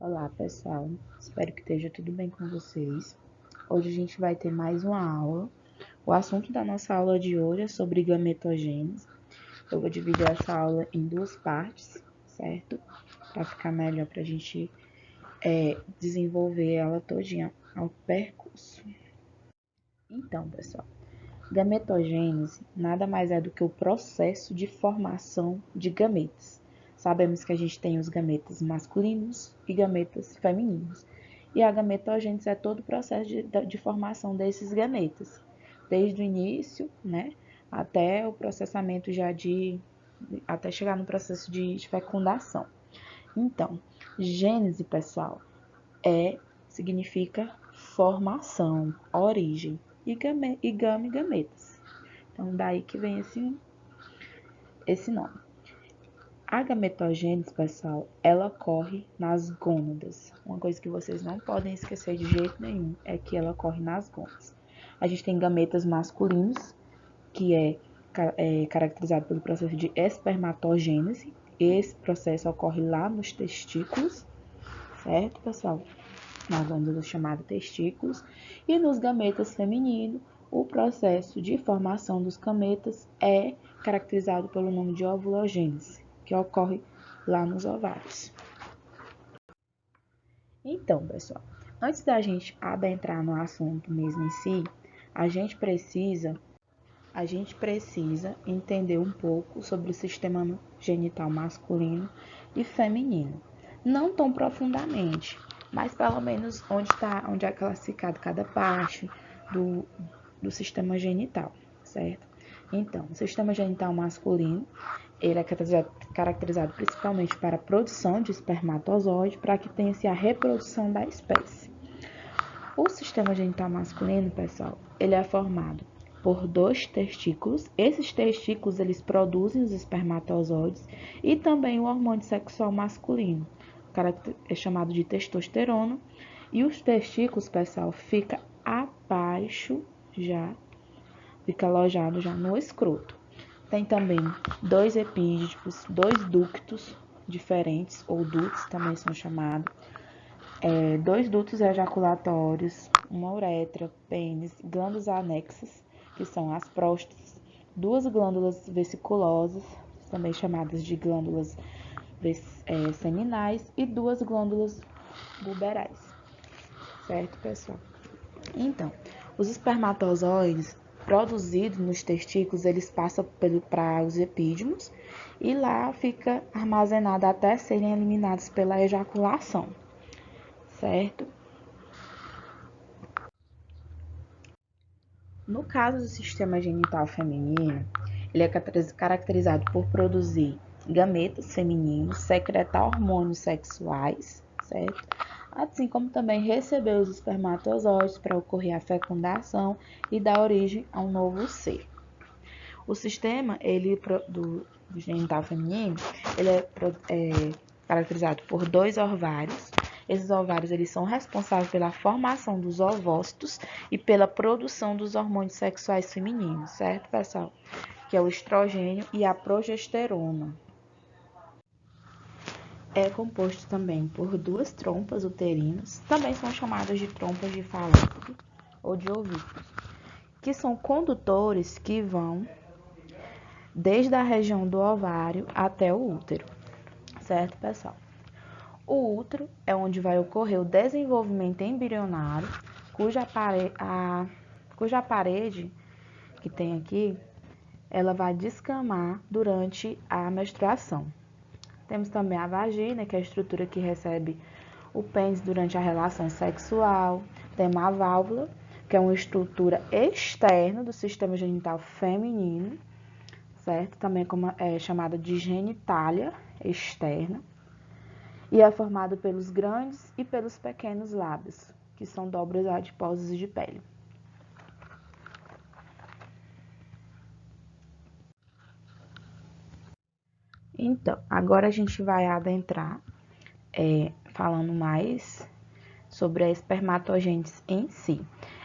Olá, pessoal. Espero que esteja tudo bem com vocês. Hoje a gente vai ter mais uma aula. O assunto da nossa aula de hoje é sobre gametogênese. Eu vou dividir essa aula em duas partes, certo? Para ficar melhor para a gente desenvolver ela todinha ao percurso. Então, pessoal, gametogênese nada mais é do que o processo de formação de gametas. Sabemos que a gente tem os gametas masculinos e gametas femininos. E a gametogênese é todo o processo de formação desses gametas, desde o início, né, até o processamento até chegar no processo de fecundação. Então, gênese, pessoal, significa formação, origem, e gametas. Então, daí que vem esse nome. A gametogênese, pessoal, ela ocorre nas gônadas. Uma coisa que vocês não podem esquecer de jeito nenhum é que ela ocorre nas gônadas. A gente tem gametas masculinos, que é caracterizado pelo processo de espermatogênese. Esse processo ocorre lá nos testículos, certo, pessoal? Na glândula chamada testículos. E nos gametas femininos, o processo de formação dos gametas é caracterizado pelo nome de ovulogênese, que ocorre lá nos ovários. Então, pessoal, antes da gente adentrar no assunto mesmo em si, a gente precisa entender um pouco sobre o sistema genital masculino e feminino. Não tão profundamente, mas pelo menos onde é classificado cada parte do, do sistema genital, certo? Então, o sistema genital masculino, ele é caracterizado principalmente para a produção de espermatozoide, para que tenha-se a reprodução da espécie. O sistema genital masculino, pessoal, ele é formado por dois testículos. Esses testículos, eles produzem os espermatozoides e também o hormônio sexual masculino, é chamado de testosterona. E os testículos, pessoal, fica abaixo fica alojado já no escroto. Tem também dois epíditos, dois ductos diferentes, ou dutos também são chamados, dois dutos ejaculatórios, uma uretra, pênis, glândulas anexas, que são as próstatas, duas glândulas vesiculosas, também chamadas de glândulas seminais, e duas glândulas puberais. Certo, pessoal? Então, os espermatozoides produzidos nos testículos, eles passam para os epídimos e lá fica armazenado até serem eliminados pela ejaculação, certo? No caso do sistema genital feminino, ele é caracterizado por produzir gametas femininos, secretar hormônios sexuais, certo? Assim como também receber os espermatozoides para ocorrer a fecundação e dar origem a um novo ser. O sistema do genital feminino, ele é caracterizado por dois ovários. Esses ovários eles são responsáveis pela formação dos ovócitos e pela produção dos hormônios sexuais femininos, certo, pessoal? Que é o estrogênio e a progesterona. É composto também por duas trompas uterinas, também são chamadas de trompas de Falópio ou de ovíparos, que são condutores que vão desde a região do ovário até o útero, certo, pessoal? O útero é onde vai ocorrer o desenvolvimento embrionário, cuja parede que tem aqui, ela vai descamar durante a menstruação. Temos também a vagina, que é a estrutura que recebe o pênis durante a relação sexual. Temos a válvula, que é uma estrutura externa do sistema genital feminino, certo? Também é chamada de genitália externa. E é formado pelos grandes e pelos pequenos lábios, que são dobras adiposas de pele. Então, agora a gente vai adentrar falando mais sobre a espermatogênese em si.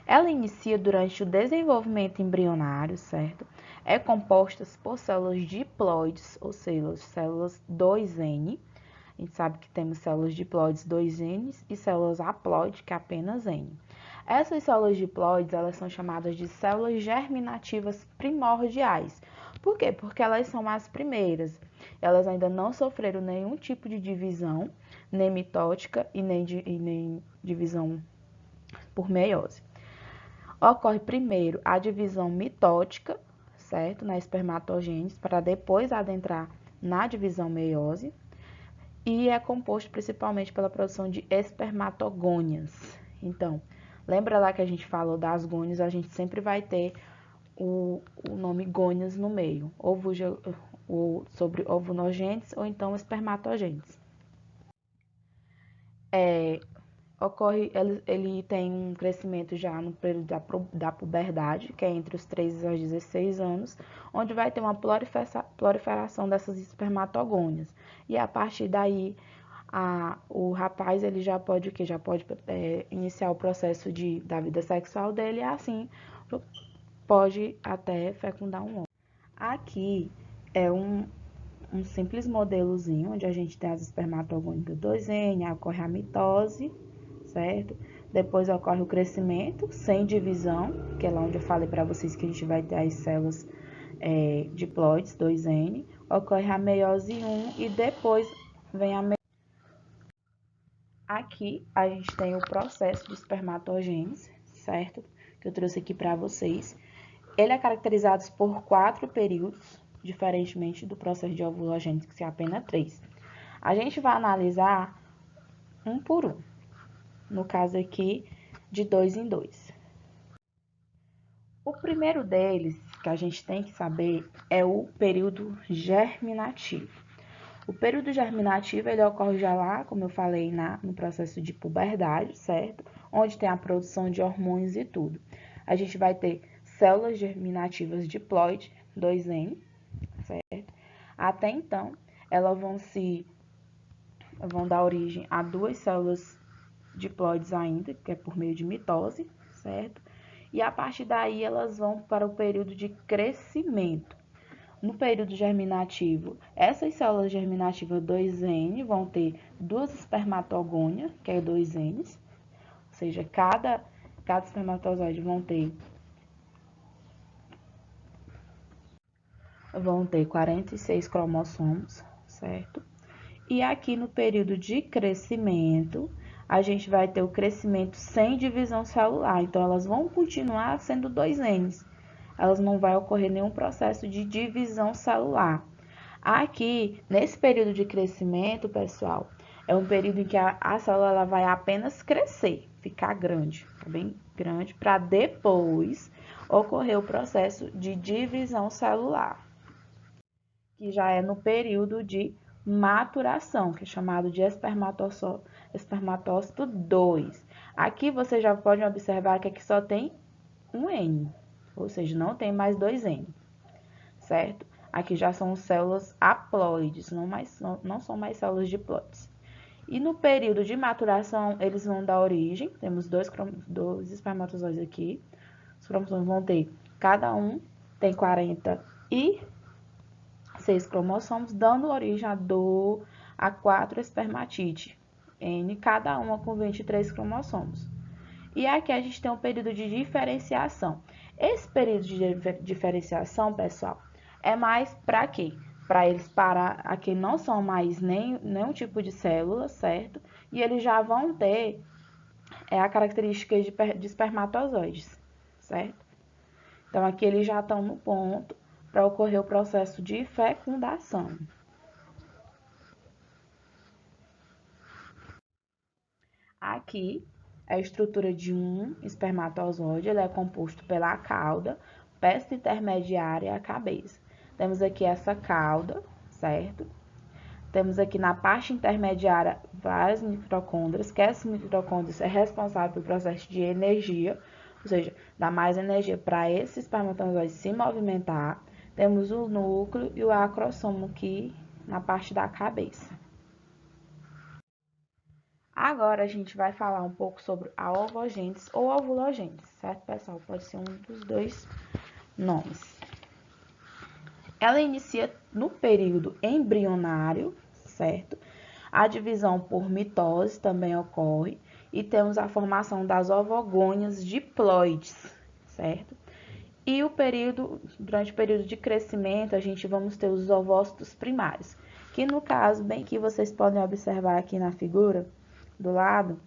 Ela inicia durante o desenvolvimento embrionário, certo? É composta por células diploides, ou seja, células 2N, A gente sabe que temos células diploides 2N e células haploides, que é apenas N. Essas células diploides, elas são chamadas de células germinativas primordiais. Por quê? Porque elas são as primeiras. Elas ainda não sofreram nenhum tipo de divisão, nem mitótica e nem divisão por meiose. Ocorre primeiro a divisão mitótica, certo? Na espermatogênese, para depois adentrar na divisão meiose. E é composto principalmente pela produção de espermatogônias. Então, lembra lá que a gente falou das gônias, a gente sempre vai ter o nome gônias no meio, sobre ovunogentes ou então espermatogentes. Ele tem um crescimento já no período da puberdade, que é entre os 13 aos 16 anos, onde vai ter uma proliferação dessas espermatogônias. E a partir daí, o rapaz ele já pode iniciar o processo da vida sexual dele e assim pode até fecundar um homem. Aqui é um simples modelozinho, onde a gente tem as espermatogônicas 2N, ocorre a mitose, certo? Depois ocorre o crescimento sem divisão, que é lá onde eu falei para vocês que a gente vai ter as células diploides 2N. Ocorre a meiose 1 e depois vem a meiose. Aqui a gente tem o processo de espermatogênese, certo? Que eu trouxe aqui para vocês. Ele é caracterizado por 4 períodos, diferentemente do processo de ovulogênese, que é apenas 3. A gente vai analisar um por um. No caso aqui, de 2 em 2. O primeiro deles, que a gente tem que saber, é o período germinativo. O período germinativo, ele ocorre já lá, como eu falei, no processo de puberdade, certo? Onde tem a produção de hormônios e tudo. A gente vai ter células germinativas diploide, 2N, certo? Até então, elas vão dar origem a 2 células diploides ainda, que é por meio de mitose, certo? E a partir daí elas vão para o período de crescimento. No período germinativo, essas células germinativas 2N vão ter 2 espermatogônias, que é 2Ns, ou seja, cada espermatozoide vão ter 46 cromossomos, certo? E aqui no período de crescimento, a gente vai ter o crescimento sem divisão celular. Então, elas vão continuar sendo 2Ns. Elas não vai ocorrer nenhum processo de divisão celular. Aqui, nesse período de crescimento, pessoal, é um período em que a célula ela vai apenas crescer, ficar grande, bem grande, para depois ocorrer o processo de divisão celular, que já é no período de maturação, que é chamado de espermatócito 2. Aqui você já pode observar que aqui só tem um N, ou seja, não tem mais 2N, certo? Aqui já são células haploides, não são mais células diploides. E no período de maturação, eles vão dar origem, temos dois espermatozoides aqui, os cromossomos vão ter, cada um tem 46 cromossomos, dando origem a 4 espermatite, N, cada uma com 23 cromossomos. E aqui a gente tem um período de diferenciação. Esse período de diferenciação, pessoal, é mais para quê? Para eles parar, aqui não são mais nenhum tipo de célula, certo? E eles já vão ter a característica de espermatozoides, certo? Então, aqui eles já estão no ponto para ocorrer o processo de fecundação. Aqui, a estrutura de um espermatozoide, ele é composto pela cauda, peça intermediária e a cabeça. Temos aqui essa cauda, certo? Temos aqui na parte intermediária várias mitocôndrias, que essas mitocôndrias é responsável pelo processo de energia, ou seja, dá mais energia para esse espermatozoide se movimentar. Temos o núcleo e o acrossomo aqui na parte da cabeça. Agora a gente vai falar um pouco sobre a ovogênese ou ovulogênese, certo, pessoal? Pode ser um dos dois nomes. Ela inicia no período embrionário, certo? A divisão por mitose também ocorre e temos a formação das ovogônias diploides, certo? E durante o período de crescimento, a gente vamos ter os ovócitos primários, que no caso, bem que vocês podem observar aqui na figura, do lado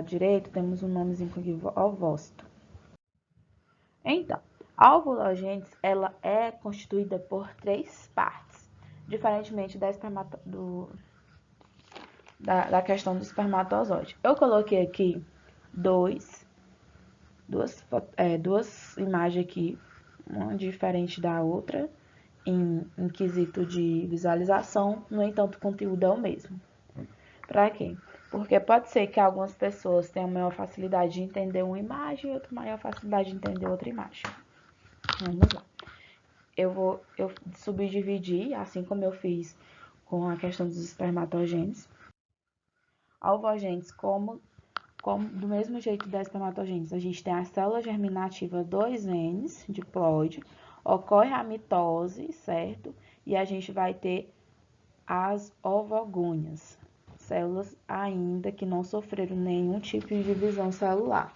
direito, temos um nomezinho aqui, ovócito. Então, a ovulogênese, ela é constituída por 3 partes, diferentemente da questão do espermatozoide. Eu coloquei aqui duas imagens aqui, uma diferente da outra, em quesito de visualização, no entanto, o conteúdo é o mesmo. Para quê? Porque pode ser que algumas pessoas tenham maior facilidade de entender uma imagem e outra maior facilidade de entender outra imagem. Vamos lá. Eu subdividi, assim como eu fiz com a questão dos espermatogêneses. A ovogênese, como do mesmo jeito da espermatogênese, a gente tem a célula germinativa 2N, diploide, ocorre a mitose, certo? E a gente vai ter as ovogônias, células ainda que não sofreram nenhum tipo de divisão celular.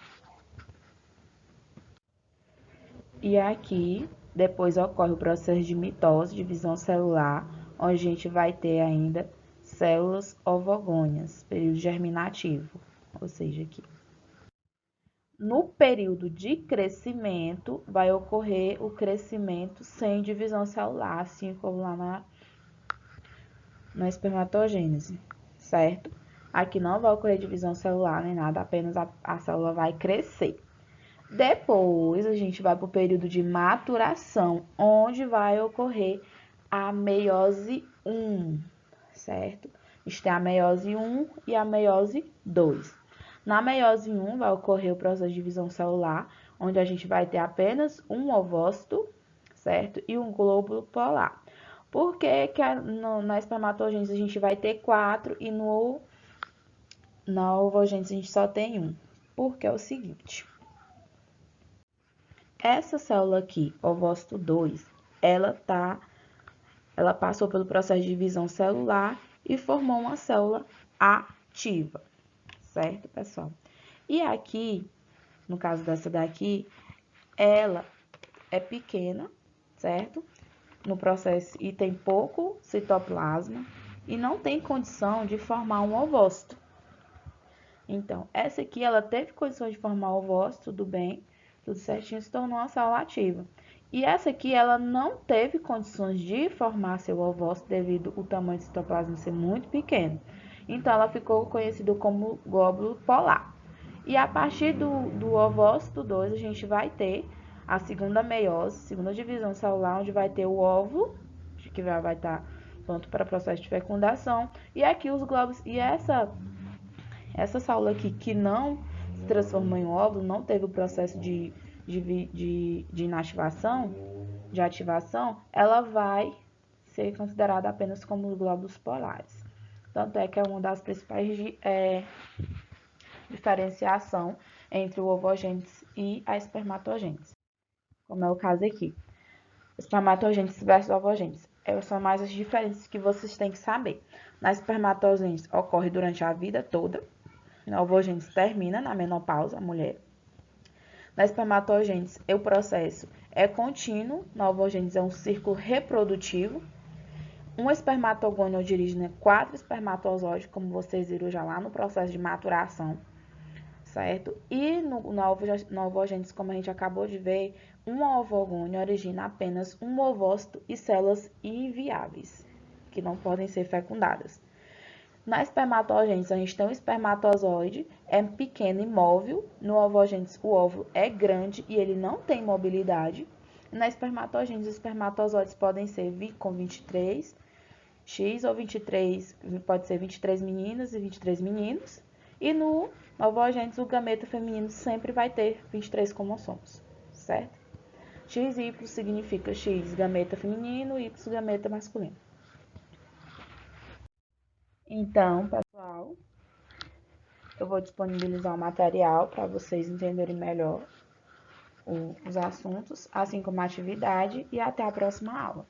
E aqui, depois ocorre o processo de mitose, divisão celular, onde a gente vai ter ainda células ovogônias, período germinativo, ou seja, aqui. No período de crescimento, vai ocorrer o crescimento sem divisão celular, assim como lá na espermatogênese, certo? Aqui não vai ocorrer divisão celular nem nada, apenas a célula vai crescer. Depois, a gente vai para o período de maturação, onde vai ocorrer a meiose 1, certo? Isto é a meiose 1 e a meiose 2. Na meiose 1 vai ocorrer o processo de divisão celular, onde a gente vai ter apenas um ovócito, certo? E um glóbulo polar. Por que na espermatogênese a gente vai ter 4 e na ovogênese a gente só tem 1? Porque é o seguinte: essa célula aqui, ovócito 2, ela passou pelo processo de divisão celular e formou uma célula ativa, certo, pessoal? E aqui, no caso dessa daqui, ela é pequena, certo? No processo, e tem pouco citoplasma e não tem condição de formar um ovócito. Então, essa aqui, ela teve condições de formar ovócito, tudo bem, tudo certinho, se tornou uma célula ativa. E essa aqui, ela não teve condições de formar seu ovócito devido ao tamanho do citoplasma ser muito pequeno. Então, ela ficou conhecida como glóbulo polar. E a partir do ovócito 2, a gente vai ter a segunda meiose, segunda divisão celular, onde vai ter o óvulo, que vai estar pronto para o processo de fecundação. E aqui os glóbulos, e essa célula aqui que não se transformou em óvulo, não teve o processo de inativação, de ativação, ela vai ser considerada apenas como os glóbulos polares. Tanto é que é uma das principais diferenciação entre o ovogênese e a espermatogênese, como é o caso aqui. Espermatogênese versus ovogênese. Essas são mais as diferenças que vocês têm que saber. Na espermatogênese ocorre durante a vida toda. Na ovogênese termina na menopausa, a mulher. Na espermatogênese, o processo é contínuo. Na ovogênese é um ciclo reprodutivo. Um espermatogônio dirige 4 espermatozoides, como vocês viram já lá no processo de maturação, certo? E na ovogênese, como a gente acabou de ver, uma ovogônio origina apenas um ovócito e células inviáveis, que não podem ser fecundadas. Na espermatogênese, a gente tem um espermatozoide, é pequeno e móvel. No ovogênese, o óvulo é grande e ele não tem mobilidade. Na espermatogênese, os espermatozoides podem ser com 23 X ou 23, pode ser 23 meninas e 23 meninos. E no ovogênese, o gameta feminino sempre vai ter 23 cromossomos, certo? X e Y significa X gameta feminino e Y gameta masculino. Então, pessoal, eu vou disponibilizar o material para vocês entenderem melhor os assuntos, assim como a atividade, e até a próxima aula.